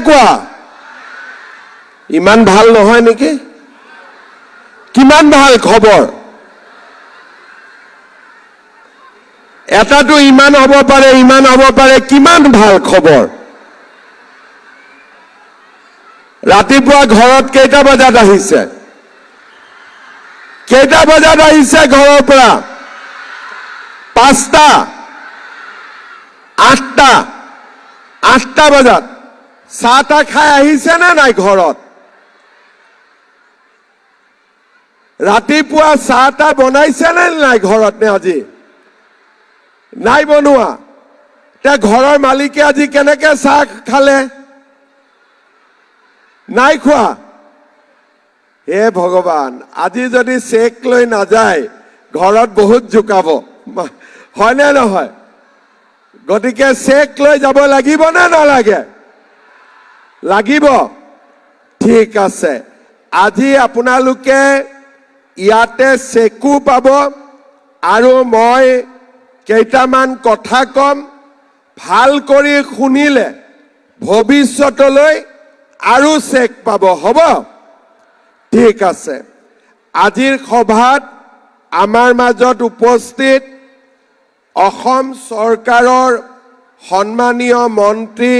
কেনেকুৱা ইমান ভাল নহয় নেকি কিমান ভাল খবৰ এটাটো ইমান হ'ব পাৰে কিমান ভাল খবৰ ৰাতিপুৱা ঘৰত কেইটা বজাত আহিছে ঘৰৰ পৰা 5টা 8টা বজাত চাহটা খাই আহিছে নে নাই ঘৰত ৰাতিপুৱা চাহটা বনাইছে নে নাই ঘৰত নে আজি নাই বনোৱা তে ঘৰৰ মালিকে আজি কেনেকে চাহ খালে নাই খোৱা হে ভগৱান আজি যদি চেক লৈ না যায় ঘৰত বহুত জুকাব হয় নে নহয় গতিকে চেক লৈ যাব লাগিব না নালাগে লাগিব ঠিক আছে আজি আপোনালোকে ইয়াতে চেকু পাব আৰু মই কেইটামান কথা কম ভাল কৰি শুনিলে ভৱিষ্যতলৈ আৰু চেক পাব হ'ব ঠিক আছে আজিৰ সভাত আমাৰ মাজত উপস্থিত অসম চৰকাৰৰ সন্মানীয় মন্ত্ৰী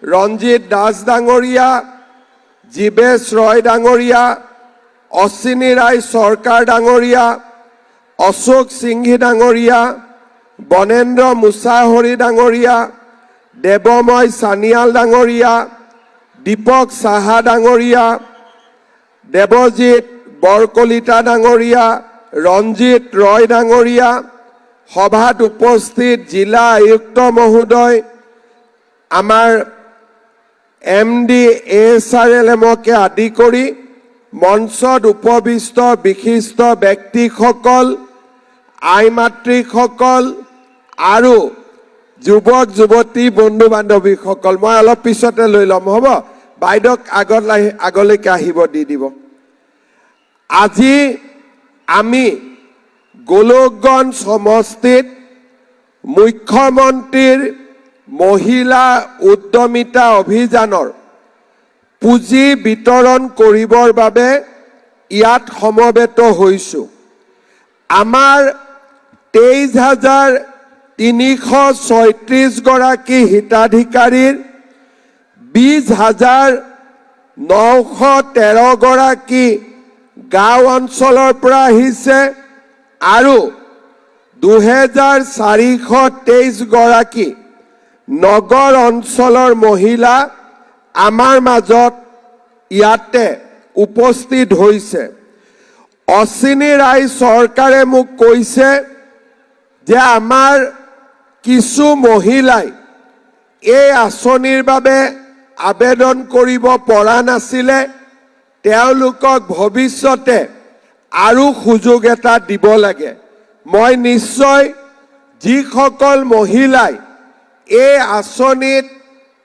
ৰঞ্জিত দাস ডাঙৰীয়া জীৱেশ ৰয় ডাঙৰীয়া অশ্বিনী ৰায় চৰকাৰ ডাঙৰীয়া অশোক সিংঘি ডাঙৰীয়া বনেন্দ্ৰ মুছাহৰি ডাঙৰীয়া দেৱময় সানিয়াল ডাঙৰীয়া দীপক সাহা ডাঙৰীয়া দেৱজিৎ বৰকলিতা ডাঙৰীয়া ৰঞ্জিত ৰয় ডাঙৰীয়া সভাত উপস্থিত জিলা আয়ুক্ত মহোদয় আমাৰ MD ASRLMকে আদি কৰি মঞ্চত উপবিষ্ট বিশিষ্ট ব্যক্তিসকল আই মাতৃসকল আৰু যুৱক যুৱতী বন্ধু বান্ধৱীসকল মই অলপ পিছতে লৈ ল'ম হ'ব বাইদেউক আগলৈকে আহিব দি দিব আজি আমি গোলকগঞ্জ সমষ্টিত মুখ্যমন্ত্ৰীৰ মহিলা উদ্যমিতা অভিযানৰ পুঁজি বিতৰণ কৰিবৰ বাবে ইয়াত সমবেত হৈছো আমাৰ 23,336 গৰাকী হিতাধিকাৰীৰ 20,913 গৰাকী গাঁও অঞ্চলৰ পৰা আহিছে আৰু 2,423 গৰাকী নগৰ অঞ্চলৰ মহিলা আমাৰ মাজত ইয়াতে উপস্থিত হৈছে অশ্বিনী ৰায় চৰকাৰে মোক কৈছে যে আমাৰ কিছু মহিলাই এই আঁচনিৰ বাবে আবেদন কৰিব পৰা নাছিলে তেওঁলোকক ভৱিষ্যতে আৰু সুযোগ এটা দিব লাগে মই নিশ্চয় যিসকল মহিলাই এই আঁচনিত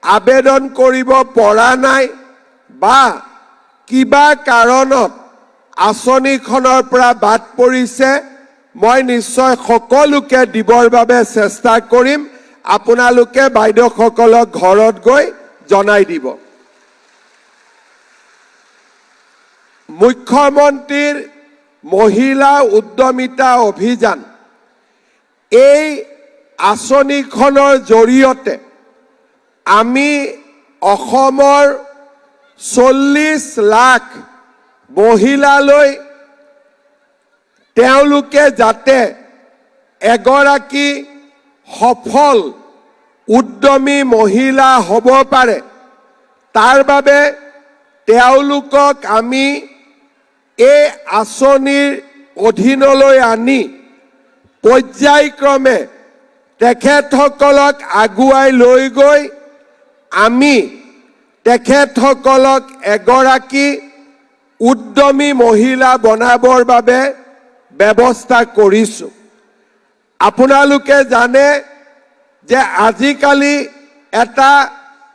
আবেদন কৰিব পৰা নাই বা কিবা কাৰণত আঁচনিখনৰ পৰা বাদ পৰিছে মই নিশ্চয় সকলোকে দিবৰ বাবে চেষ্টা কৰিম আপোনালোকে বাইদেউসকলক ঘৰত গৈ জনাই দিব মুখ্যমন্ত্ৰীৰ মহিলা উদ্যমিতা অভিযান এই আঁচনিখনৰ জৰিয়তে আমি অসমৰ 40 লাখ মহিলালৈ তেওঁলোকে যাতে এগৰাকী সফল উদ্যমী মহিলা হ'ব পাৰে তাৰ বাবে তেওঁলোকক আমি এই আঁচনিৰ অধীনলৈ আনি পৰ্যায়ক্ৰমে তেখেতসকলক আগুৱাই লৈ গৈ আমি তেখেতসকলক এগৰাকী উদ্যমী মহিলা বনাবৰ বাবে ব্যৱস্থা কৰিছো আপোনালোকে জানে যে আজিকালি এটা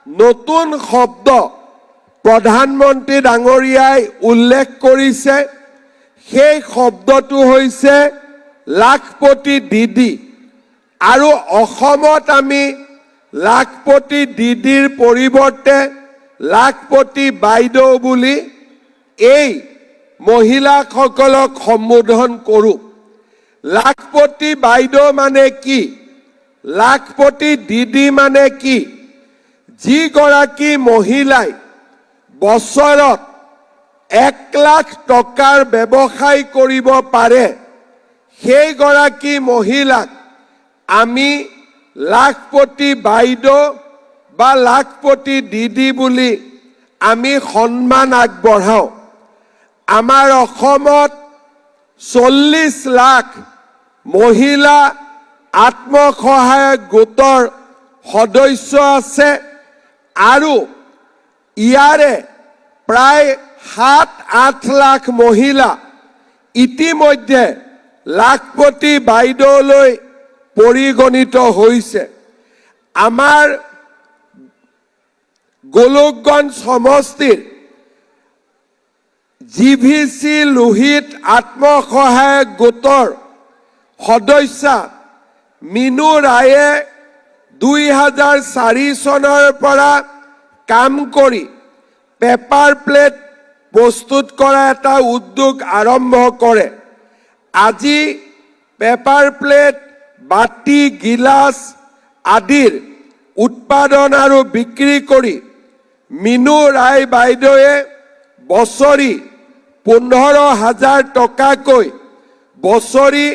নতুন শব্দ প্ৰধানমন্ত্ৰী ডাঙৰীয়াই উল্লেখ কৰিছে সেই শব্দটো হৈছে লাখপতি দিদি আৰু অসমত আমি লাখপতি দিদিৰ পৰিৱৰ্তে লাখপতি বাইদেউ বুলি এই মহিলাসকলক সম্বোধন কৰোঁ। লাখপতি বাইদেউ মানে কি? লাখপতি দিদি মানে কি? যিগৰাকী মহিলাই বছৰত 1 লাখ টকাৰ ব্যৱসায় কৰিব পাৰে, সেইগৰাকী মহিলাক আমি লাখপতি বাইদেউ বা লাখপতি দিদি বুলি আমি সন্মান আগবঢ়াওঁ। আমাৰ অসমত 40 লাখ মহিলা আত্মসহায়ক গোটৰ সদস্য আছে আৰু ইয়াৰে প্ৰায় 7-8 লাখ মহিলা ইতিমধ্যে লাখপতি বাইদেউলৈ পৰিগণিত হৈছে। আমাৰ গোলকগঞ্জ সমষ্টিৰ GVC লোহিত আত্মসহায়ক গোটৰ সদস্যা মিনু ৰায়ে 2004 চনৰ পৰা কাম কৰি পেপাৰ প্লেট প্ৰস্তুত কৰা এটা উদ্যোগ আৰম্ভ কৰে। আজি পেপাৰ প্লেট, বাটি, গিলাচ আদিৰ উৎপাদন আৰু বিক্ৰী কৰি মিনু ৰায় বাইদেৱে বছৰি 15,000 টকাকৈ বছৰি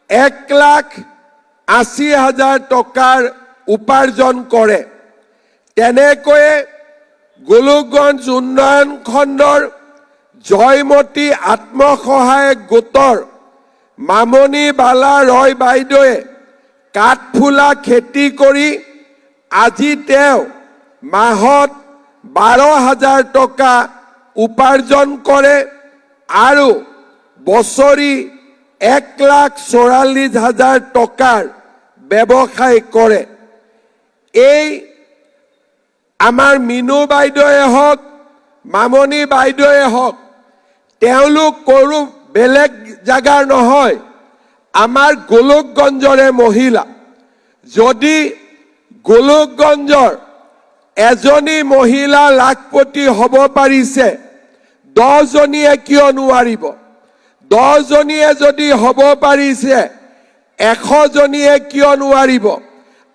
1,80,000 টকাৰ উপাৰ্জন কৰে। তেনেকৈয়ে গোলকগঞ্জ উন্নয়ন খণ্ডৰ জয়মতী আত্মসহায়ক গোটৰ মামনি বালা ৰয় বাইদেৱে কাঠফুলা খেতি কৰি আজি তেওঁ মাহত 12,000 টকা উপাৰ্জন কৰে আৰু বছৰি 1,44,000 টকাৰ ব্যৱসায় কৰে। এই আমাৰ মিনু বাইদেৱে হওক, মামনি বাইদেৱে হওক, তেওঁলোক কোনো বেলেগ জাগাৰ নহয়, আমাৰ গোলকগঞ্জৰে মহিলা। যদি গোলকগঞ্জৰ এজনী মহিলা লাখপতি হ'ব পাৰিছে, 10 জনীয়ে কিয় নোৱাৰিব? 10 জনীয়ে যদি হ'ব পাৰিছে, 100 জনীয়ে কিয় নোৱাৰিব?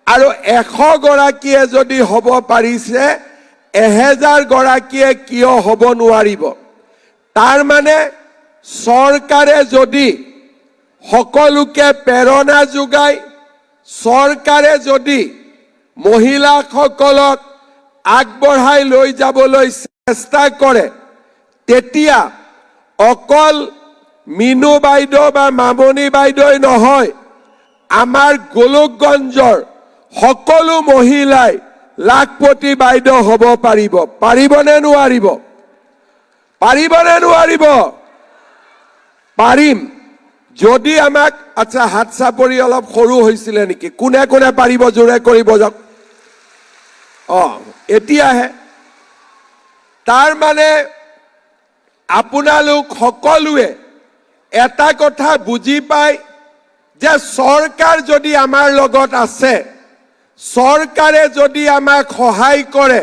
আৰু 100 গৰাকীয়ে যদি হ'ব পাৰিছে, 1000 গৰাকীয়ে কিয় হ'ব নোৱাৰিব? তাৰ মানে চৰকাৰে যদি সকলোকে প্ৰেৰণা যোগায়, চৰকাৰে যদি মহিলাসকলক আগবঢ়াই লৈ যাবলৈ চেষ্টা কৰে, তেতিয়া অকল মিনু বাইদেউ বা মামনি বাইদেউ নহয়, আমাৰ গোলকগঞ্জৰ সকলো মহিলাই লাখপতি বাইদেউ হ'ব পাৰিব। পাৰিবনে নোৱাৰিব? পাৰিবনে নোৱাৰিব? পাৰিম। যদি আমাক, আচ্ছা, হাত চাপৰি অলপ সৰু হৈছিলে নেকি? কোনে কোনে পাৰিব জোৰে কৰিব যাওক। এতিয়াহে। তাৰ মানে আপোনালোক সকলোৱে এটা কথা বুজি পায় যে চৰকাৰ যদি আমাৰ লগত আছে, চৰকাৰে যদি আমাক সহায় কৰে,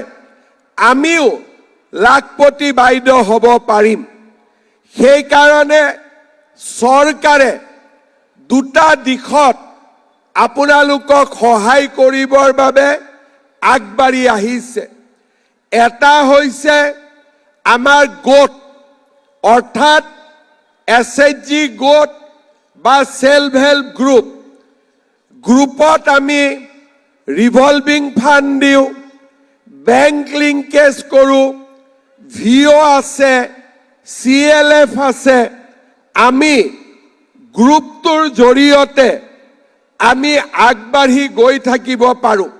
আমিও লাখপতি বাইদেউ হ'ব পাৰিম। সেইকাৰণে চৰকাৰে দুটা দিশত আপোনালোকক সহায় কৰিবৰ বাবে আগবাঢ়ি আহিছে। এটা হৈছে আমাৰ গোট, অৰ্থাৎ SHG গোট বা সেলফ হেল্প গ্ৰুপ। গ্ৰুপত আমি ৰিভলভিং ফাণ্ড দিওঁ, বেংক লিংকেজ কৰোঁ, VO আছে, CLF আছে। আমি গ্ৰুপটোৰ জৰিয়তে আমি আগবাঢ়ি গৈ থাকিব পাৰোঁ।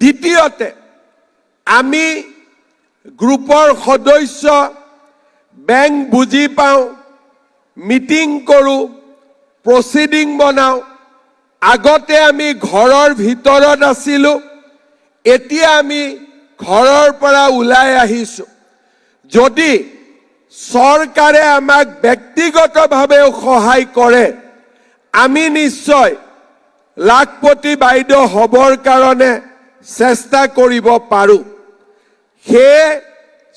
দ্বিতীয়তে, আমি গ্ৰুপৰ সদস্য, বেংক বুজি পাওঁ, মিটিং কৰোঁ, প্ৰচিডিং বনাওঁ। আগতে আমি ঘৰৰ ভিতৰত আছিলোঁ, এতিয়া আমি ঘৰৰ পৰা ওলাই আহিছোঁ। যদি চৰকাৰে আমাক ব্যক্তিগতভাৱেও সহায় কৰে, আমি নিশ্চয় লাখপতি বাইদেউ হ'বৰ কাৰণে চেষ্টা কৰিব পাৰোঁ। সেই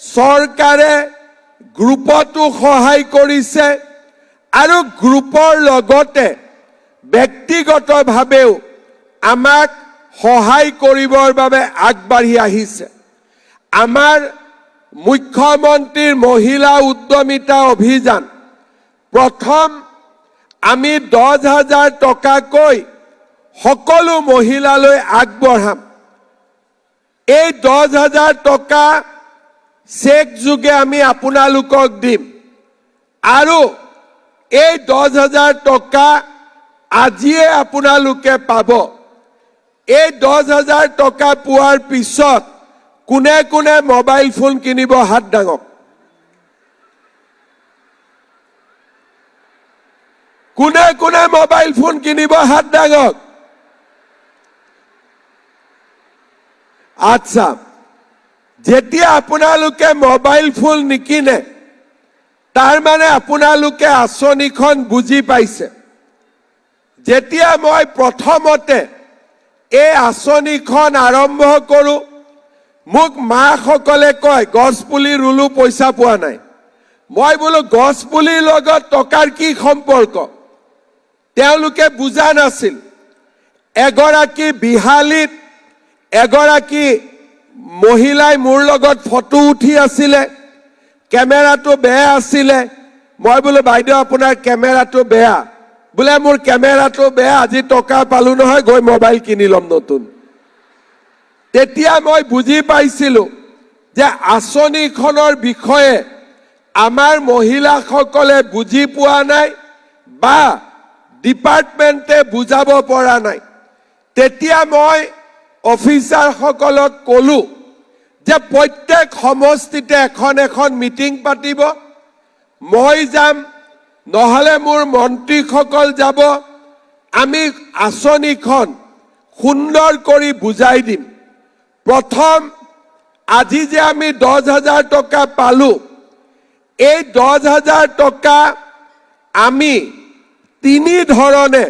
চৰকাৰে গ্ৰুপতো সহায় কৰিছে আৰু গ্ৰুপৰ লগতে ব্যক্তিগতভাৱেও আমাক সহায় কৰিবৰ বাবে আগবাঢ়ি আহিছে। আমাৰ মুখ্যমন্ত্ৰীৰ মহিলা উদ্যমিতা অভিযান প্ৰথম আমি 10,000 টকাকৈ সকলো মহিলালৈ আগবঢ়াম। এই 10,000 টকা চেক যোগে আমি আপোনালোকক দিম আৰু এই 10,000 টকা আজিয়ে আপোনালোকে পাব। এই 10,000 টকা পোৱাৰ পিছত কোনে কোনে মোবাইল ফোন কিনিব হাত দাঙক। কোনে কোনে মোবাইল ফোন কিনিব হাত দাঙক। আচ্ছা, যেতিয়া আপোনালোকে মোবাইল ফোন নিকিনে তাৰ মানে আপোনালোকে আঁচনিখন বুজি পাইছে। যেতিয়া মই প্ৰথমতে এই আঁচনিখন আৰম্ভ কৰো মোক মাসকলে কয় গছ পুলি ৰুলো পইচা পোৱা নাই। মই বোলো গছ পুলিৰ লগত টকাৰ কি সম্পৰ্ক তেওঁলোকে বুজা নাছিল। এগৰাকী বিহালীত এগৰাকী মহিলাই মোৰ লগত ফটো উঠি আছিলে, কেমেৰাটো বেয়া আছিলে। মই বোলো বাইদেউ আপোনাৰ কেমেৰাটো বেয়া। বোলে মোৰ কেমেৰাটো বেয়া, আজি টকা পালো নহয় গৈ মোবাইল কিনি ল'ম নতুন। তেতিয়া মই বুজি পাইছিলো যে আঁচনিখনৰ বিষয়ে আমাৰ মহিলাসকলে বুজি পোৱা নাই বা ডিপাৰ্টমেণ্টে বুজাব পৰা নাই। তেতিয়া মই অফিচাৰসকলক ক'লো যে প্ৰত্যেক সমষ্টিতে এখন এখন মিটিং পাতিব, মই যাম নহলে মোৰ মন্ত্ৰীসকল যাব, আমি আঁচনিখন সুন্দৰ কৰি বুজাই দিম। প্ৰথম আজি যে আমি 10,000 টকা পালো, এই 10,000 টকা আমি তিনি ধৰণে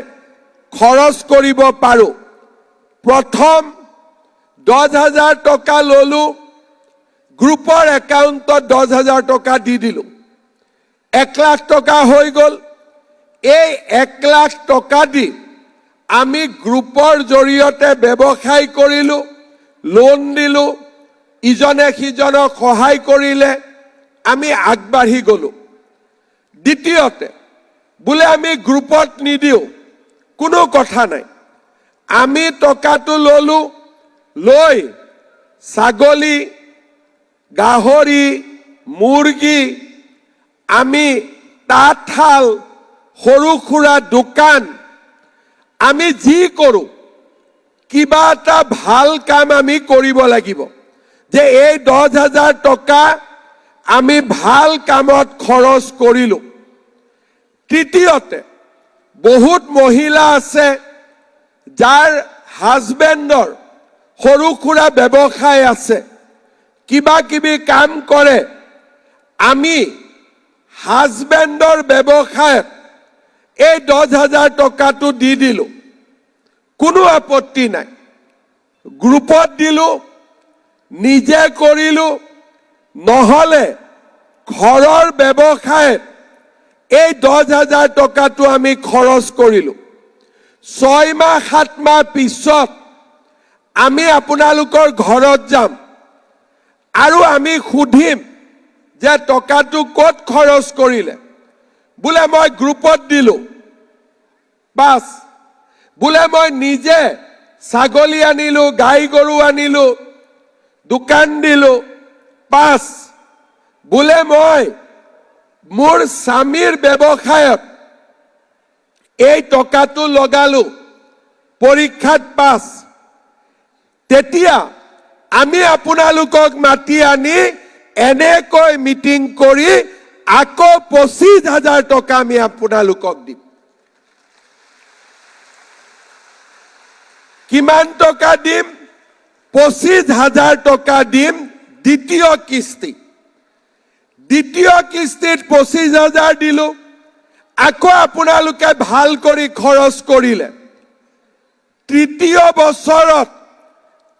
খৰচ কৰিব পাৰো। প্ৰথম 10,000 টকা ললো, গ্ৰুপৰ একাউণ্টত 10,000 টকা দি দিলো, 1 লাখ টকা হৈ গল। এই 1 লাখ টকা দি আমি গ্ৰুপৰ জৰিয়তে ব্যৱসায় কৰিলো, লোন দিলো, ইজনে সিজনক সহায় কৰিলে, আমি আগবাঢ়ি গলো। দ্বিতীয়তে বোলে আমি গ্ৰুপত নিদিও, কোনো কথা নাই, আমি টকাটো ললো, লৈ ছাগলী, গাহৰি, মুৰ্গী, আমি তাঁতশাল, সৰু সুৰা দোকান, আমি যি কৰো কিবা এটা ভাল কাম আমি কৰিব লাগিব যে এই 10,000 টকা আমি ভাল কামত খৰচ কৰিলো। তৃতীয়তে বহুত মহিলা আছে যাৰ হাজবেণ্ডৰ সৰু সুৰা ব্যৱসায় আছে, কিবা কিবি কাম কৰে, আমি হাজবেণ্ডৰ ব্যৱসায়ত এই 10,000 টকাটো দি দিলো, কোনো আপত্তি নাই। গ্ৰুপত দিলো, নিজে কৰিলো, নহলে ঘৰৰ ব্যৱসায়ত এই 10,000 টকাটো আমি খৰচ কৰিলো। 6 মাহ 7 মাহ পিছত আমি আপোনালোকৰ ঘৰত যাম আৰু আমি সুধিম যে টকাটো ক'ত খৰচ কৰিলে। বোলে মই গ্ৰুপত দিলো, বাস। বোলে মই নিজে ছাগলী আনিলো, গাই গৰু আনিলো, দোকান দিলো, পাঁচ। বোলে মই মোৰ স্বামীৰ ব্যৱসায়ত এই টকাটো লগালো, পৰীক্ষাত পাছ। তেতিয়া আমি আপোনালোকক মাতি আনি এনেকৈ মিটিং কৰি আকৌ 25,000 টকা আমি আপোনালোকক দিম। কিমান টকা দিম? 25,000 টকা দিম দ্বিতীয় কিস্তি। দ্বিতীয় কিস্তিত 25,000 দিলো, আকৌ আপোনালোকে ভাল কৰি খৰচ কৰিলে। তৃতীয় বছৰত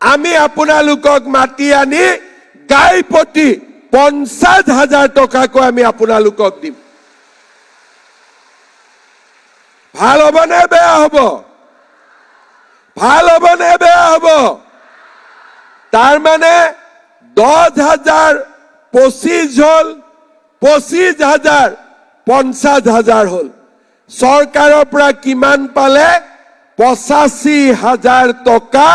আমি আপোনালোকক মাতি আনি গাই প্ৰতি 50,000 টকাকৈ আমি আপোনালোকক দিম। ভাল হ'বনে বেয়া হ'ব? ভাল হ'বনে বেয়া হ'ব? তাৰ মানে 10,000 25 হ'ল, 25,000 50,000 হ'ল। চৰকাৰৰ পৰা কিমান পালে? 85,000 টকা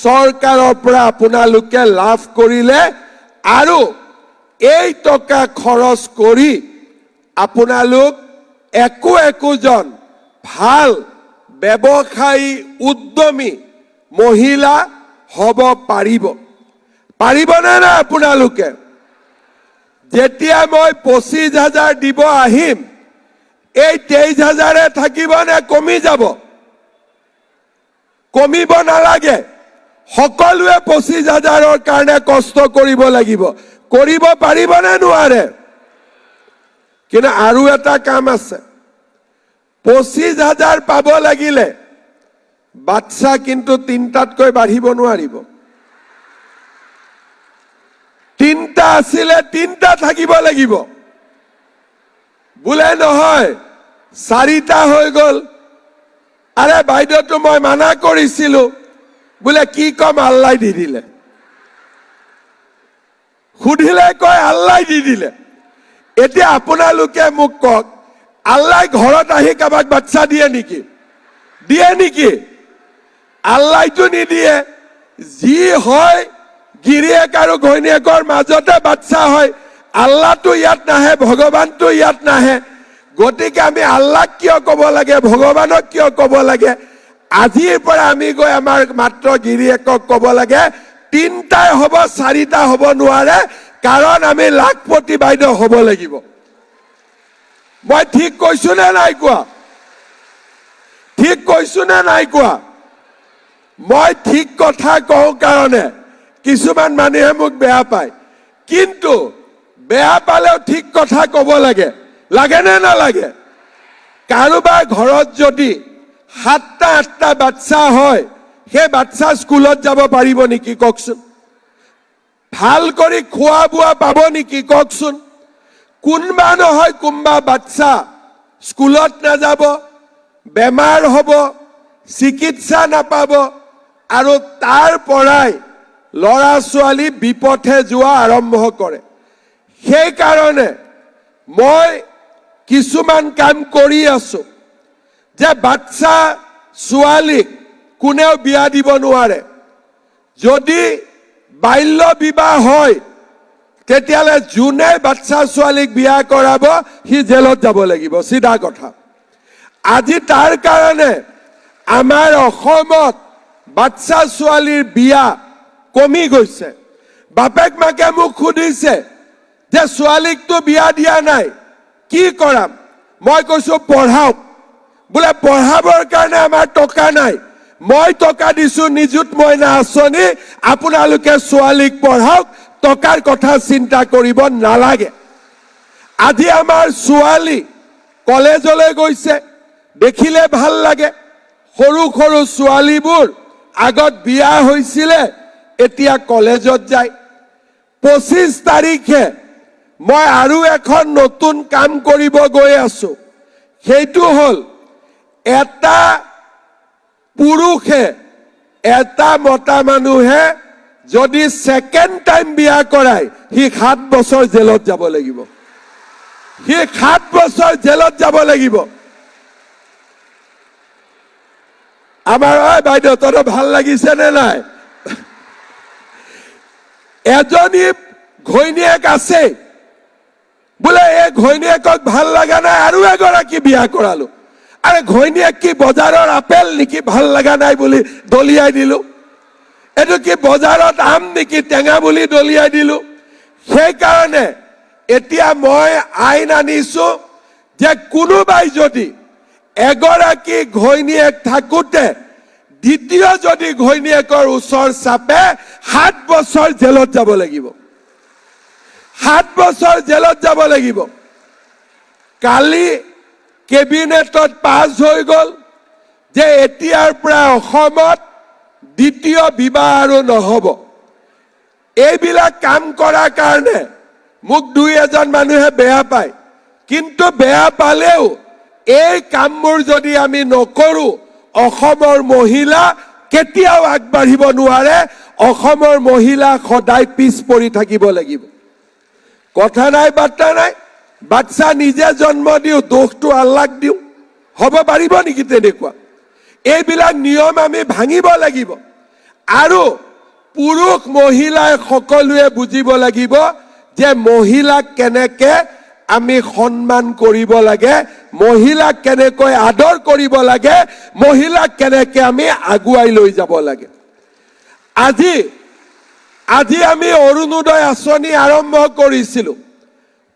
চৰকাৰৰ পৰা আপোনালোকে লাভ কৰিলে। আৰু এই টকা খৰচ কৰি আপোনালোক একোজন ভাল ব্যৱসায়ী উদ্যমী মহিলা হ'ব পাৰিব। পাৰিবনে না আপোনালোকে? যেতিয়া মই 25,000 দিব আহিম, এই 23,000 থাকিব নে কমি যাব? কমিব নালাগে। সকলোৱে 25,000ৰ কাৰণে কষ্ট কৰিব লাগিব। কৰিব পাৰিবনে নোৱাৰে? কিন্তু আৰু এটা কাম আছে। 25,000 পাব লাগিলে বাচ্চা কিন্তু 3টাতকৈ বাঢ়িব নোৱাৰিব। 3টা আছিলে 3টা থাকিব লাগিব। বোলে নহয় 4টা হৈ গ'ল। আৰে বাইদেউটো মই মানা কৰিছিলো। বোলে কি কম, আল্লাই দি দিলে। সুধিলে কয় আল্লাই দি দিলে। এতিয়া আপোনালোকে মোক কওক, আল্লাই ঘৰত আহি কাবাক বাচ্চা দিয়ে নেকি? দিয়ে নেকি? আল্লাইটো নিদিয়ে। যি হয় গিৰিয়েক আৰু ঘৈণীয়েকৰ মাজতে বাচ্চা হয়। আল্লাহটো ইয়াত নাহে, ভগৱানটো ইয়াত নাহে। গতিকে আমি আল্লাহক কিয় ক'ব লাগে, ভগৱানক কিয় ক'ব লাগে? আজিৰ পৰা আমি গৈ আমাৰ মাত্ৰ গিৰিয়েকক ক'ব লাগে 3টাই হ'ব, 4টা হ'ব নোৱাৰে, কাৰণ আমি লাখপতি বাইদেউ হ'ব লাগিব। মই ঠিক কৈছো নে নাই কোৱা? ঠিক কৈছো নে নাই কোৱা? মই ঠিক কথা কওঁ কাৰণে কিছুমান মানুহে মোক বেয়া পায়, কিন্তু বেয়া পালেও ঠিক কথা ক'ব লাগে। লাগে নে নালাগে? কাৰোবাৰ ঘৰত যদি 7টা 8টা বাচ্চা হয়, সেই বাচ্চা স্কুলত যাব পাৰিব নেকি কওকচোন? ভাল কৰি খোৱা বোৱা পাব নেকি কওকচোন? কোনবা নহয় কোনবা বাচ্চা স্কুলত নাযাব, বেমাৰ হ'ব, চিকিৎসা নাপাব, আৰু তাৰ পৰাই ল'ৰা ছোৱালী বিপথে যোৱা আৰম্ভ কৰে। সেইকাৰণে মই কিছুমান কাম কৰি আছো যে বাচ্চা ছোৱালীক কোনেও বিয়া দিব নোৱাৰে। যদি বাল্য বিবাহ হয়, তেতিয়ালে যোনে বাচ্চা ছোৱালীক বিয়া কৰাব সি জেলত যাব লাগিব। চিধা কথা। আজি তাৰ কাৰণে আমাৰ অসমত বাচ্চা ছোৱালীৰ বিয়া কমি গৈছে। বাপেক মাকে মোক সুধিছে যে ছোৱালীকতো বিয়া দিয়া নাই, কি কৰাম? মই কৈছো পঢ়াওক। বোলে পঢ়াবৰ কাৰণে আমাৰ টকা নাই। মই টকা দিছো নিযুত মইনা আঁচনি, আপোনালোকে ছোৱালীক পঢ়াওক, টকাৰ কথা চিন্তা কৰিব নালাগে। আজি আমাৰ ছোৱালী কলেজলৈ গৈছে, দেখিলে ভাল লাগে। সৰু সৰু ছোৱালীবোৰ আগত বিয়া হৈছিলে, এতিয়া কলেজত যায়। 25 তাৰিখে মই আৰু এখন নতুন কাম কৰিব গৈ আছো। সেইটো হ'ল এটা পুৰুষে এটা মতা মানুহে যদি সেকেন্ড টাইম বিয়া কৰায়, সি 7 বছৰ জেলত যাব লাগিব। সি 7 বছৰ জেলত যাব লাগিব। আমাৰ বাইদেউ তোৰ ভাল লাগিছে নে নাই? এজনী ঘৈণীয়েক আছে, বোলে এই ঘৈণীয়েকক ভাল লগা নাই, আৰু এগৰাকী বিয়া কৰালো। আৰে ঘৈণীয়েক কি বজাৰৰ আপেল নেকি? ভাল লগা নাই বুলি দলিয়াই দিলো। এইটো কি বজাৰত আম নেকি? টেঙা বুলি দলিয়াই দিলো। সেইকাৰণে এতিয়া মই আইন আনিছো যে কোনোবাই যদি এগৰাকী ঘৈণীয়েক থাকোতে দ্বিতীয় যদি ঘৈণীয়েকৰ ওচৰ চাপে, 7 বছৰ জেলত যাব লাগিব। 7 বছৰ জেলত যাব লাগিব। কালি কেবিনেটত পাছ হৈ গ'ল যে এতিয়াৰ পৰা অসমত দ্বিতীয় বিবাহ আৰু নহ'ব। এইবিলাক কাম কৰাৰ কাৰণে মোক দুই এজন মানুহে বেয়া পায়, কিন্তু বেয়া পালেও এই কামবোৰ যদি আমি নকৰো অসমৰ মহিলা কেতিয়াও আগবাঢ়িব নোৱাৰে। অসমৰ মহিলা সদায় পিছ পৰি থাকিব লাগিব। কথা নাই বাৰ্তা নাই, বাচ্চা নিজে জন্ম দিও, দোষটো আল্লাহক দিও, হ'ব পাৰিব নেকি তেনেকুৱা? এইবিলাক নিয়ম আমি ভাঙিব লাগিব। আৰু পুৰুষ মহিলাই সকলোৱে বুজিব লাগিব যে মহিলাক কেনেকে আমি সন্মান কৰিব লাগে, মহিলাক কেনেকৈ আদৰ কৰিব লাগে, মহিলাক কেনেকে আমি আগুৱাই লৈ যাব লাগে। আজি আমি অৰুণোদয় আঁচনি আৰম্ভ কৰিছিলো।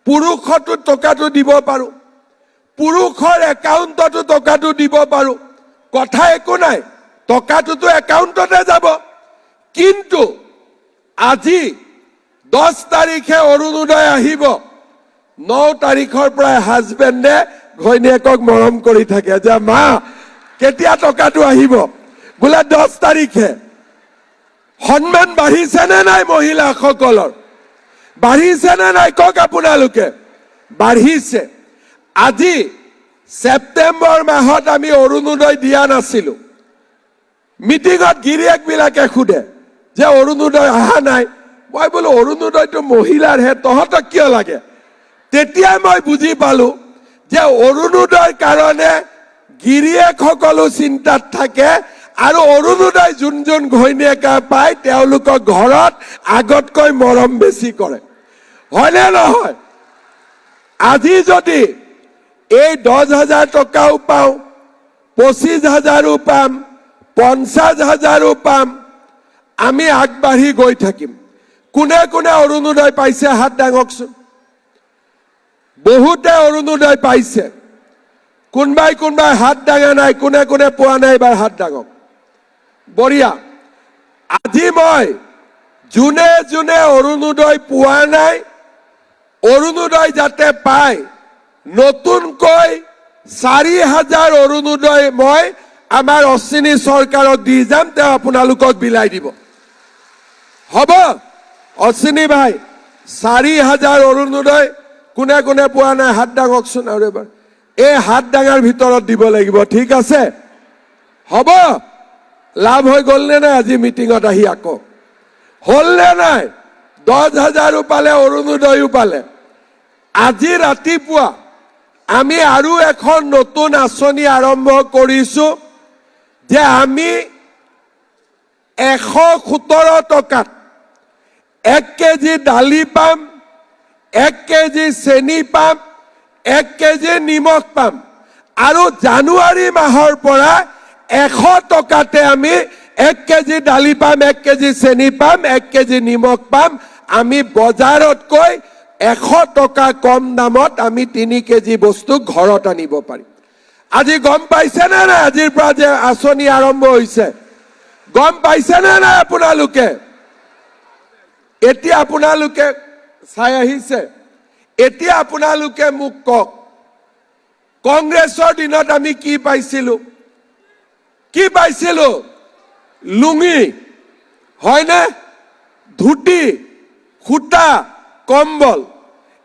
পুৰুষতো টকাটো দিব পাৰো, পুৰুষৰ একাউণ্টতো টকাটো দিব পাৰো, কথা একো নাই, টকাটোতো একাউণ্টতে যাব। কিন্তু আজি 10 তাৰিখে অৰুণোদয় আহিব, 9 তাৰিখৰ পৰা হাজবেণ্ডে ঘৈণীয়েকক মৰম কৰি থাকে যে মা কেতিয়া টকাটো আহিব, বোলে 10 তাৰিখে। সন্মান বাঢ়িছে নে নাই মহিলাসকলৰ? বাঢ়িছে নে নাই কওক আপোনালোকে? বাঢ়িছে। আজি ছেপ্টেম্বৰ মাহত আমি অৰুণোদয় দিয়া নাছিলো। মিটিঙত গিৰিয়েকবিলাকে সোধে যে অৰুণোদয় অহা নাই। মই বোলো অৰুণোদয়টো মহিলাৰহে, তহঁতক কিয় লাগে? তেতিয়া মই বুজি পালো যে অৰুণোদয়ৰ কাৰণে গিৰিয়েকসকলো চিন্তাত থাকে, আৰু অৰুণোদয় যোন ঘৈণীয়েকে পায় তেওঁলোকক ঘৰত আগতকৈ মৰম বেছি কৰে, হয়নে নহয়? আজি যদি এই 10,000 টকাও পাওঁ, 25,000ও পাম, 50,000ও পাম, আমি আগবাঢ়ি গৈ থাকিম। কোনে কোনে অৰুণোদয় পাইছে হাত দাঙকচোন। বহুতে অৰুণোদয় পাইছে, কোনবাই হাত দাঙা নাই, কোনে কোনে পোৱা নাই এবাৰ হাত দাঙক। বঢ়িয়া। আজি মই যোনে যোনে অৰুণোদয় পোৱা নাই, অৰুণোদয় যাতে পায়, নতুনকৈ 4,000 অৰুণোদয় মই আমাৰ অশ্বিনী চৰকাৰক দি যাম, তেওঁ আপোনালোকক বিলাই দিব। হ'ব অশ্বিনী ভাই, 4,000 অৰুণোদয় কোনে কোনে পোৱা নাই হাত দাঙকচোন আৰু এবাৰ। এই হাত দাঙাৰ ভিতৰত দিব লাগিব, ঠিক আছে? হ'ব। লাভ হৈ গ'ল নে নাই? আজি মিটিঙত আহি আকৌ হ'ল নে নাই? 10,000ও পালে, অৰুণোদয়ও পালে। আজি ৰাতিপুৱা আমি আৰু এখন নতুন আঁচনি আৰম্ভ কৰিছো যে আমি 117 টকাত 1 কেজি দালি পাম, 1 কেজি চেনি পাম, 1 কেজি নিমখ পাম। আৰু জানুৱাৰী মাহৰ পৰা 100 টকাতে আমি 1 কেজি দালি পাম, 1 কেজি চেনি পাম, 1 কেজি নিমখ পাম। আমি বজাৰতকৈ 100 টকা কম দামত আমি 3 কেজি বস্তু ঘৰত আনিব পাৰিম। আজি গম পাইছে নে নাই? আজিৰ পৰা যে আঁচনি আৰম্ভ হৈছে, গম পাইছে নে নাই আপোনালোকে? এতিয়া আপোনালোকে চাই আহিছে, এতিয়া আপোনালোকে মোক কওক, কংগ্ৰেছৰ দিনত আমি কি পাইছিলো? কি পাইছিলো? লুঙি, হয়নে? ধুতি, সূতা, কম্বল।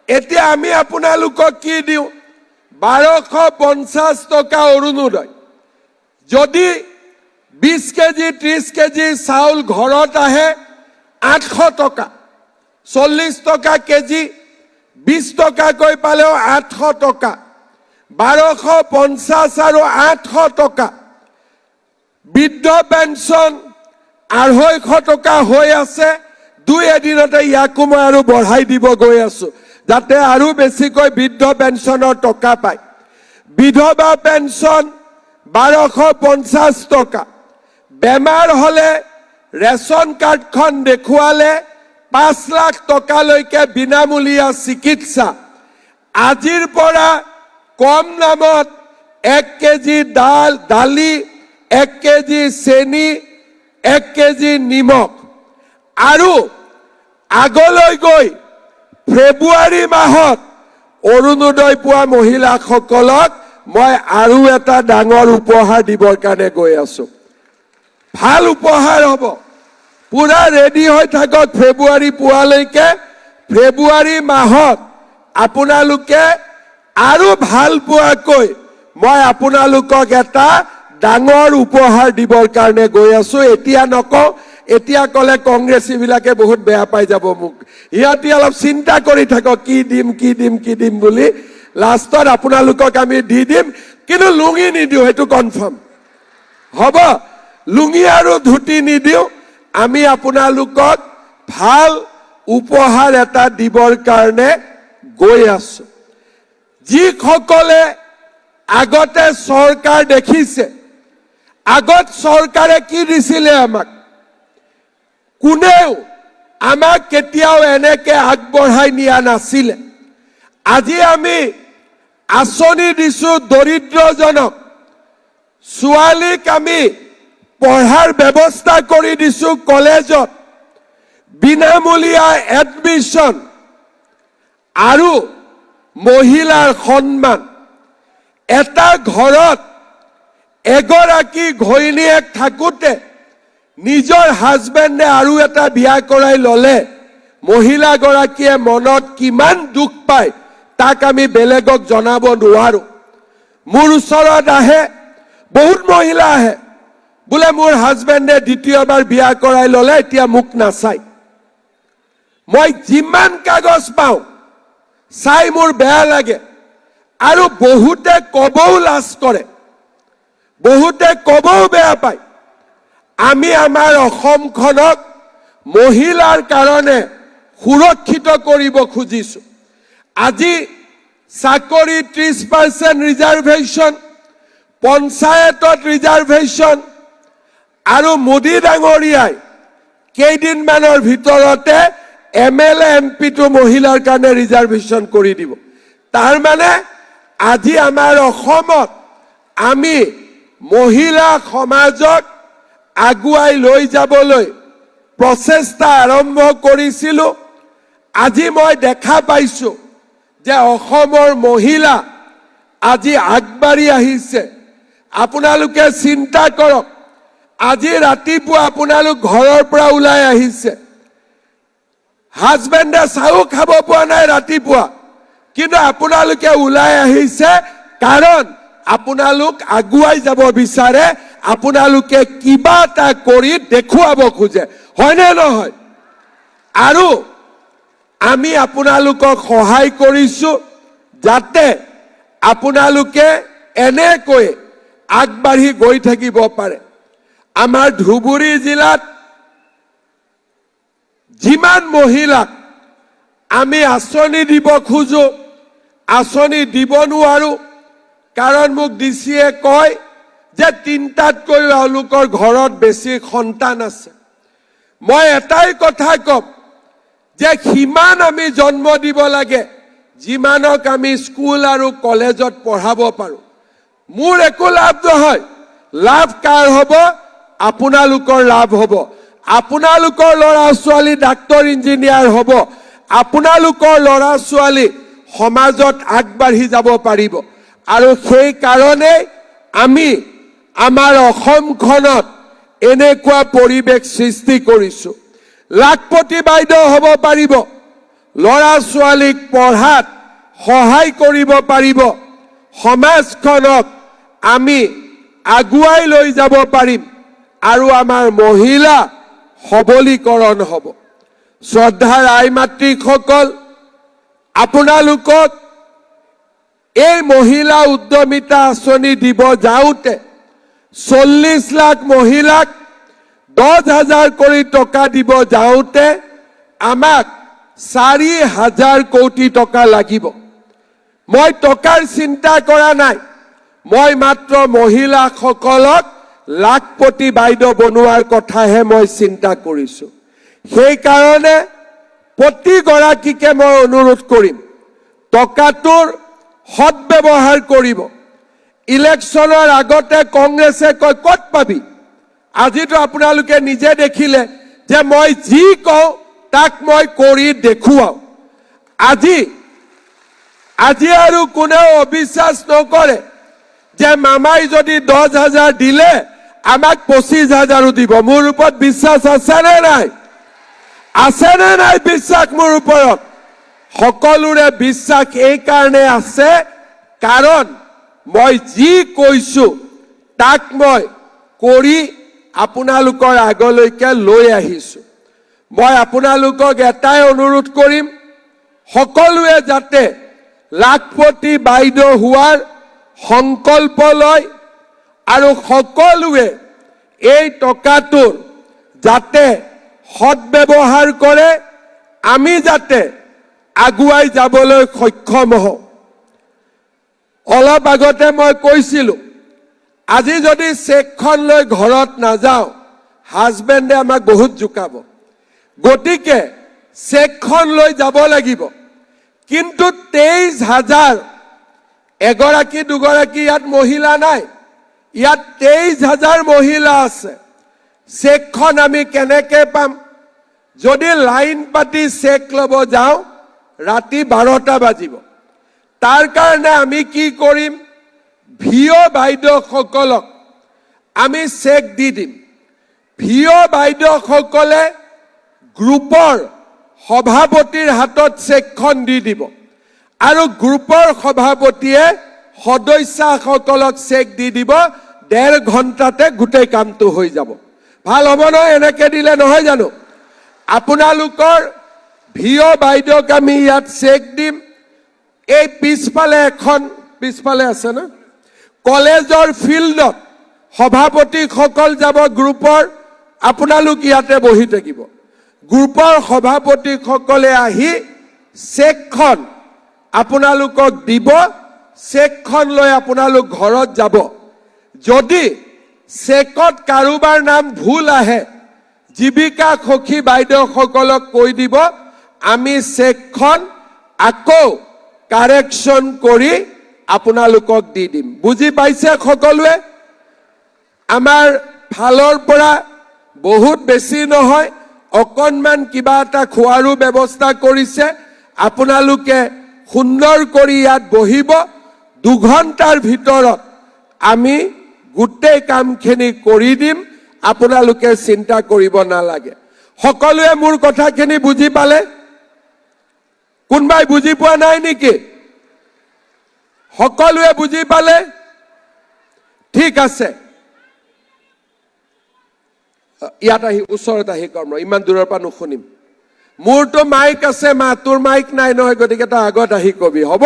এতিয়া আমি আপোনালোকক কি দিওঁ? 1250 টকা অৰুণোদয়। যদি 20 কেজি 30 কেজি চাউল ঘৰত আহে 800 টকা, 40 টকা কেজি, 20 টকাকৈ পালেও 800 টকা, 1250 আৰু 800 টকা। বৃদ্ধ পেঞ্চন 250 টকা হৈ আছে। 2 এদিনতে ইয়াকো মই আৰু বঢ়াই দিব গৈ আছো, যাতে আৰু বেছিকৈ বৃদ্ধ পেঞ্চনৰ টকা পায়। বিধৱা পেঞ্চন 1250 টকা। বেমাৰ হলে ৰেচন কাৰ্ডখন দেখুৱালে 5 লাখ টকালৈকে বিনামূলীয়া চিকিৎসা। আজিৰ পৰা কম দামত 1 কেজি দালি, 1 কেজি চেনি, 1 কেজি নিমখ। আৰু আগলৈ গৈ ফেব্ৰুৱাৰী মাহত অৰুণোদয় পোৱা মহিলাসকলক মই আৰু এটা ডাঙৰ উপহাৰ দিবৰ কাৰণে গৈ আছো। ভাল উপহাৰ হ'ব। পুৰা ৰেডি হৈ থাকক ফেব্ৰুৱাৰী পুৱালৈকে। ফেব্ৰুৱাৰী মাহত আপোনালোকে আৰু ভাল পোৱাকৈ মই আপোনালোকক এটা ডাঙৰ উপহাৰ দিবৰ কাৰণে গৈ আছো। এতিয়া নকওঁ, এতিয়া কলে কংগ্ৰেছী বিলাকে বহুত বেয়া পাই যাব মোক। ইহঁতি অলপ চিন্তা কৰি থাকক কি দিম কি দিম কি দিম বুলি। লাষ্টত আপোনালোকক আমি দি দিম, কিন্তু লুঙি নিদিওঁ, সেইটো কনফাৰ্ম হ'ব। লুঙি আৰু ধুতি নিদিওঁ। আমি আপোনালোকক ভাল উপহাৰ এটা দিবৰ কাৰণে গৈ আছো। যিসকলে আগতে চৰকাৰ দেখিছে, আগত চৰকাৰে কি দিছিলে আমাক, কোনেও আমাক কেতিয়াও এনেকে আগবঢ়াই নিয়া নাছিলে। আজি আমি আঁচনি দিছো দৰিদ্ৰজনক, ছোৱালীক আমি পঢ়াৰ ব্যৱস্থা কৰি দিছো কলেজত, বিনামূলীয়া এডমিশ্যন আৰু মহিলাৰ সন্মান। এটা ঘৰত এগৰাকী ঘৈণীয়েক থাকোতে নিজৰ হাজবেণ্ডে আৰু এটা বিয়া কৰাই ললে মহিলাগৰাকীয়ে মনত কিমান দুখ পায় তাক আমি বেলেগক জনাব নোৱাৰো। মোৰ ওচৰত আহে বহুত মহিলা আহে, বোলে মোৰ হাজবেণ্ডে দ্বিতীয়বাৰ বিয়া কৰাই ললে, এতিয়া মোক নাচাই। মই যিমান কাগজ পাওঁ চাই মোৰ বেয়া লাগে। আৰু বহুতে কবও লাজ কৰে, বহুতে কবও বেয়া পায়। আমি আমাৰ অসমখনক মহিলাৰ কাৰণে সুৰক্ষিত কৰিব খুজিছো। আজি চাকৰি 30% ৰিজাৰ্ভেশ্যন, পঞ্চায়তত ৰিজাৰ্ভেশ্যন, আৰু মোদী ডাঙৰীয়াই কেইদিনমানৰ ভিতৰতে MLA MP টো মহিলাৰ কাৰণে ৰিজাৰ্ভেশ্যন কৰি দিব। তাৰ মানে আজি আমাৰ অসমত আমি মহিলা সমাজক আগুৱাই লৈ যাবলৈ প্ৰচেষ্টা আৰম্ভ কৰিছিলো। আজি মই দেখা পাইছো যে অসমৰ মহিলা আজি আগবাঢ়ি আহিছে। আপোনালোকে চিন্তা কৰক, আজি ৰাতিপুৱা আপোনালোক ঘৰৰ পৰা ওলাই আহিছে, হাজবেণ্ডে চাও খাব পোৱা নাই ৰাতিপুৱা, কিন্তু আপোনালোকে ওলাই আহিছে কাৰণ আপোনালোক আগুৱাই যাব বিচাৰে, আপোনালোকে কিবা এটা কৰি দেখুৱাব খোজে, হয়নে নহয়? আৰু আমি আপোনালোকক সহায় কৰিছো যাতে আপোনালোকে এনেকৈ আগবাঢ়ি গৈ থাকিব পাৰে। আমাৰ ধুবুৰী জিলাত যিমান মহিলাক আমি আঁচনি দিব খোজো, আঁচনি দিব নোৱাৰো, কাৰণ মোক ডিচিয়ে কয় যে 3টাতকৈ তেওঁলোকৰ ঘৰত বেছি সন্তান আছে। মই এটাই কথা কম যে সিমান আমি জন্ম দিব লাগে যিমানক আমি স্কুল আৰু কলেজত পঢ়াব পাৰো। মোৰ একো লাভ নহয়, লাভ কাৰ হ'ব? আপোনালোকৰ লাভ হ'ব। আপোনালোকৰ ল'ৰা ছোৱালী ডাক্তৰ ইঞ্জিনিয়াৰ হ'ব, আপোনালোকৰ ল'ৰা ছোৱালী সমাজত আগবাঢ়ি যাব পাৰিব। আৰু সেই কাৰণে আমি আমাৰ অসমখনত এনেকুৱা পৰিৱেশ সৃষ্টি কৰিছো। লাখপতি বাইদেউ হ'ব পাৰিব, ল'ৰা ছোৱালীক পঢ়াত সহায় কৰিব পাৰিব, সমাজখনক আমি আগুৱাই লৈ যাব পাৰিম, আৰু আমাৰ মহিলা সবলীকৰণ হ'ব। শ্ৰদ্ধাৰ আই মাতৃসকল, আপোনালোকক এই মহিলা উদ্যমিতা আঁচনি দিব যাওঁতে 40 লাখ মহিলাক 10,000 কৰি টকা দিব যাওঁতে আমাক 4,000 কোটি টকা লাগিব। মই টকাৰ চিন্তা কৰা নাই, মই মাত্ৰ মহিলাসকলক লাখপতি বাইদেউ বনোৱাৰ কথাহে মই চিন্তা কৰিছো। সেইকাৰণে প্ৰতিগৰাকীকে মই অনুৰোধ কৰিম, টকাটোৰ সৎব্যৱহাৰ কৰিব। ইলেকশ্যনৰ আগতে কংগ্ৰেছে কয় ক'ত পাবি, আজিতো আপোনালোকে নিজে দেখিলে যে মই যি কওঁ তাক মই কৰি দেখুৱাও। আজি আৰু কোনেও অবিশ্বাস নকৰে যে মামাই যদি 10,000 দিলে আমাক 25,000 দিব। মোৰ ওপৰত বিশ্বাস আছে নে নাই? আছে নে নাই বিশ্বাস মোৰ ওপৰত? সকলোৰে বিশ্বাস এই কাৰণে আছে কাৰণ মই যি কৈছো তাক মই কৰি আপোনালোকৰ আগলৈকে লৈ আহিছো। মই আপোনালোকক এটাই অনুৰোধ কৰিম, সকলোৱে যাতে লাখপতি বাইদেউ হোৱাৰ সংকল্প লয় আৰু সকলোৱে এই টকাটোৰ যাতে সৎব্যৱহাৰ কৰে, আমি যাতে আগুৱাই যাবলৈ সক্ষম হওঁ। অলপ আগতে মই কৈছিলো, আজি যদি চেকখন লৈ ঘৰত নাযাওঁ, হাজবেণ্ডে আমাক বহুত জোকাব। গতিকে চেকখন লৈ যাব লাগিব। কিন্তু 23,000 এগৰাকী দুগৰাকী ইয়াত মহিলা নাই, ইয়াত 23,000 মহিলা আছে। চেকখন আমি কেনেকে পাম? যদি লাইন পাতি চেক ল'ব যাওঁ ৰাতি 12টা বাজিব। তাৰ কাৰণে আমি কি কৰিম? ভিঅ বাইদেউসকলক আমি চেক দি দিম। ভিঅ বাইদেউসকলে গ্ৰুপৰ সভাপতিৰ হাতত চেকখন দি দিব আৰু গ্ৰুপৰ সভাপতিয়ে সদস্যসকলক চেক দি দিব। 1.5 ঘণ্টাতে গোটেই কামটো হৈ যাব। ভাল হ'ব নহয়? এনেকে দিলে নহয় জানো? আপোনালোকৰ ভিঅ বাইদেউক আমি ইয়াত চেক দিম। এই পিছফালে এখন পিছফালে আছে না কলেজৰ ফিল্ডত সভাপতিসকল যাব গ্ৰুপৰ, আপোনালোক ইয়াতে বহি থাকিব। গ্ৰুপৰ সভাপতিসকলে আহি চেকখন আপোনালোকক দিব। চেকখন লৈ আপোনালোক ঘৰত যাব। যদি চেকত কাৰোবাৰ নাম ভুল আহে, জীৱিকা সখী বাইদেউসকলক কৈ দিব, আমি চেকখন আকৌ কাৰেকশ্যন কৰি আপোনালোকক দি দিম। বুজি পাইছে সকলোৱে? আমাৰ ফালৰ পৰা বহুত বেছি নহয়, অকণমান কিবা এটা খোৱাৰো ব্যৱস্থা কৰিছে। আপোনালোকে সুন্দৰ কৰি ইয়াত বহিব। 2 ঘণ্টাৰ ভিতৰত আমি গোটেই কামখিনি কৰি দিম। আপোনালোকে চিন্তা কৰিব নালাগে। সকলোৱে মোৰ কথাখিনি বুজি পালে? কোনবাই বুজি পোৱা নাই নেকি? সকলোৱে বুজি পালে? ঠিক আছে, ইয়াত আহি ওচৰত আহি কম, ইমান দূৰৰ পৰা নুশুনিম। মোৰতো মাইক আছে, মা তোৰ মাইক নাই নহয়, গতিকে তই আগত আহি কবি, হ'ব?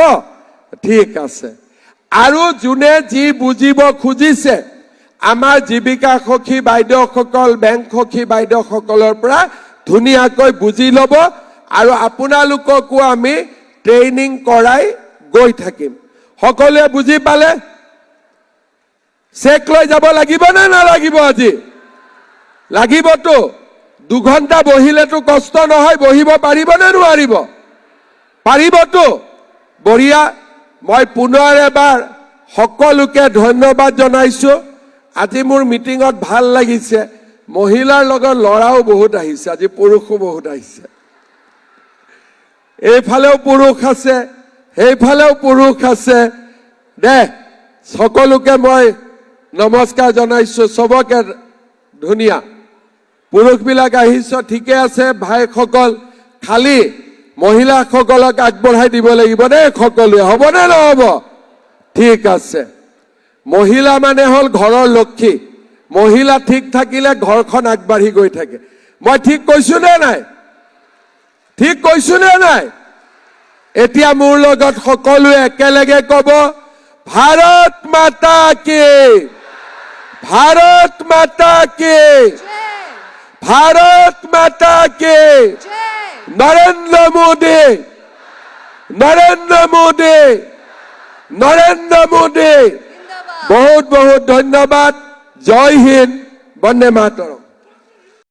ঠিক আছে। আৰু যোনে যি বুজিব খুজিছে আমাৰ জীৱিকা সখী বাইদেউসকল, বেংক সখী বাইদেউসকলৰ পৰা ধুনীয়াকৈ বুজি ল'ব আৰু আপোনালোককো আমি ট্ৰেইনিং কৰাই গৈ থাকিম। সকলোৱে বুজি পালে? চেক লৈ যাব লাগিব নে নালাগিব? আজি লাগিবতো। 2 ঘণ্টা বহিলেতো কষ্ট নহয়। বহিব পাৰিব নে নোৱাৰিব? পাৰিবতো। বঢ়িয়া। মই পুনৰ এবাৰ সকলোকে ধন্যবাদ জনাইছো। আজি মোৰ মিটিঙত ভাল লাগিছে। মহিলাৰ লগত ল'ৰাও বহুত আহিছে, আজি পুৰুষো বহুত আহিছে। এইফালেও পুৰুষ আছে, সেইফালেও পুৰুষ আছে। দে সকলোকে মই নমস্কাৰ জনাইছো, চবকে ধুনীয়া। পুৰুষবিলাক আহিছ, ঠিকে আছে ভাইসকল। খালি মহিলাসকলক আগবঢ়াই দিব লাগিব দেই সকলোৱে, হ'বনে নহ'ব? ঠিক আছে। মহিলা মানে হ'ল ঘৰৰ লক্ষী। মহিলা ঠিক থাকিলে ঘৰখন আগবাঢ়ি গৈ থাকে। মই ঠিক কৈছো নে নাই? ঠিক কৈছো নে নাই? এতিয়া মোৰ লগত সকলোৱে একেলগে ক'ব, ভাৰত মাতা কি, ভাৰত মাতা কি, ভাৰত মাতা কি, নৰেন্দ্ৰ মোদী, নৰেন্দ্ৰ মোদী, নৰেন্দ্ৰ মোদী। বহুত বহুত ধন্যবাদ। জয় হিন্দ, বন্দে মাতৰম।